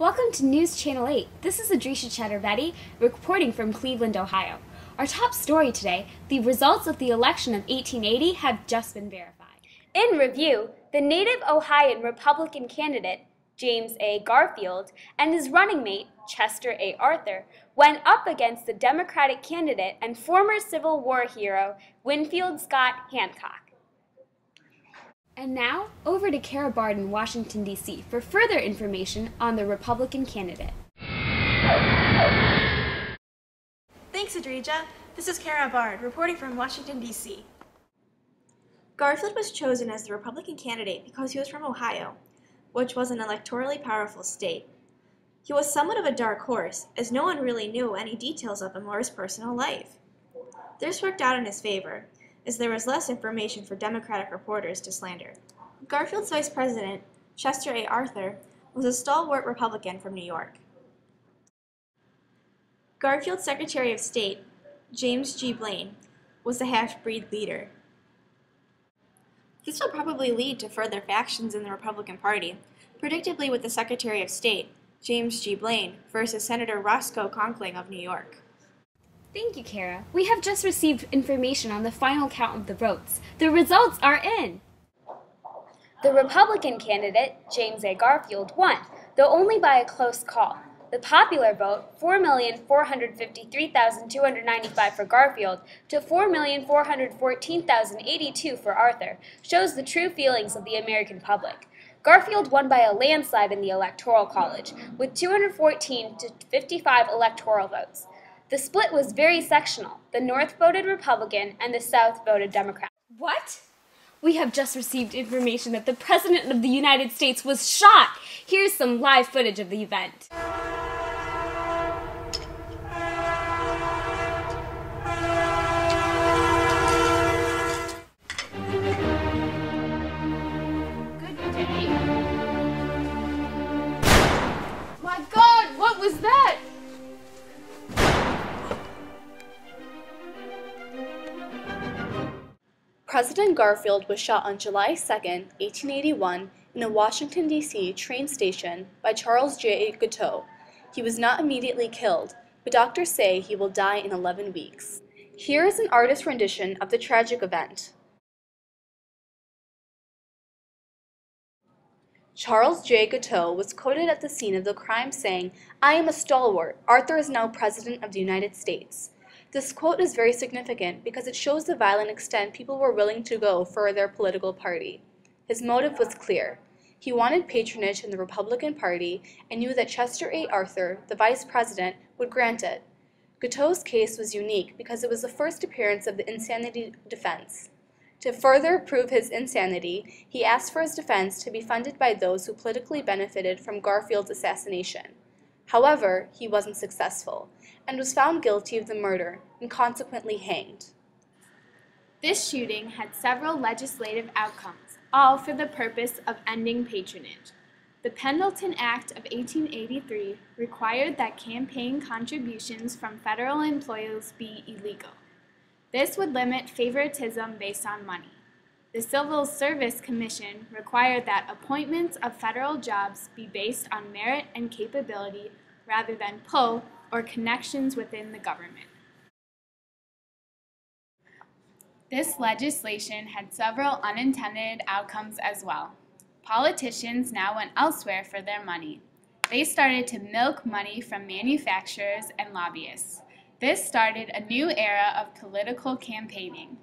Welcome to News Channel 8. This is Adrisha Chatterbetti reporting from Cleveland, Ohio. Our top story today, the results of the election of 1880 have just been verified. In review, the native Ohioan Republican candidate, James A. Garfield, and his running mate, Chester A. Arthur, went up against the Democratic candidate and former Civil War hero, Winfield Scott Hancock. And now, over to Kara Bard in Washington, D.C. for further information on the Republican candidate. Thanks, Adrija. This is Kara Bard, reporting from Washington, D.C. Garfield was chosen as the Republican candidate because he was from Ohio, which was an electorally powerful state. He was somewhat of a dark horse, as no one really knew any details of him or his personal life. This worked out in his favor, as there was less information for Democratic reporters to slander. Garfield's vice president, Chester A. Arthur, was a stalwart Republican from New York. Garfield's Secretary of State, James G. Blaine, was a half-breed leader. This will probably lead to further factions in the Republican Party, predictably with the Secretary of State, James G. Blaine, versus Senator Roscoe Conkling of New York. Thank you, Kara. We have just received information on the final count of the votes. The results are in! The Republican candidate, James A. Garfield, won, though only by a close call. The popular vote, 4,453,295 for Garfield to 4,414,082 for Arthur, shows the true feelings of the American public. Garfield won by a landslide in the Electoral College, with 214 to 55 electoral votes. The split was very sectional. The North voted Republican and the South voted Democrat. What? We have just received information that the President of the United States was shot. Here's some live footage of the event. Good day. My God, what was that? President Garfield was shot on July 2, 1881, in a Washington, D.C. train station by Charles J. Guiteau. He was not immediately killed, but doctors say he will die in 11 weeks. Here is an artist's rendition of the tragic event. Charles J. Guiteau was quoted at the scene of the crime saying, "I am a stalwart. Arthur is now President of the United States." This quote is very significant because it shows the violent extent people were willing to go for their political party. His motive was clear. He wanted patronage in the Republican Party and knew that Chester A. Arthur, the vice president, would grant it. Guiteau's case was unique because it was the first appearance of the insanity defense. To further prove his insanity, he asked for his defense to be funded by those who politically benefited from Garfield's assassination. However, he wasn't successful, and was found guilty of the murder and consequently hanged. This shooting had several legislative outcomes, all for the purpose of ending patronage. The Pendleton Act of 1883 required that campaign contributions from federal employees be illegal. This would limit favoritism based on money. The Civil Service Commission required that appointments of federal jobs be based on merit and capability rather than pull or connections within the government. This legislation had several unintended outcomes as well. Politicians now went elsewhere for their money. They started to milk money from manufacturers and lobbyists. This started a new era of political campaigning.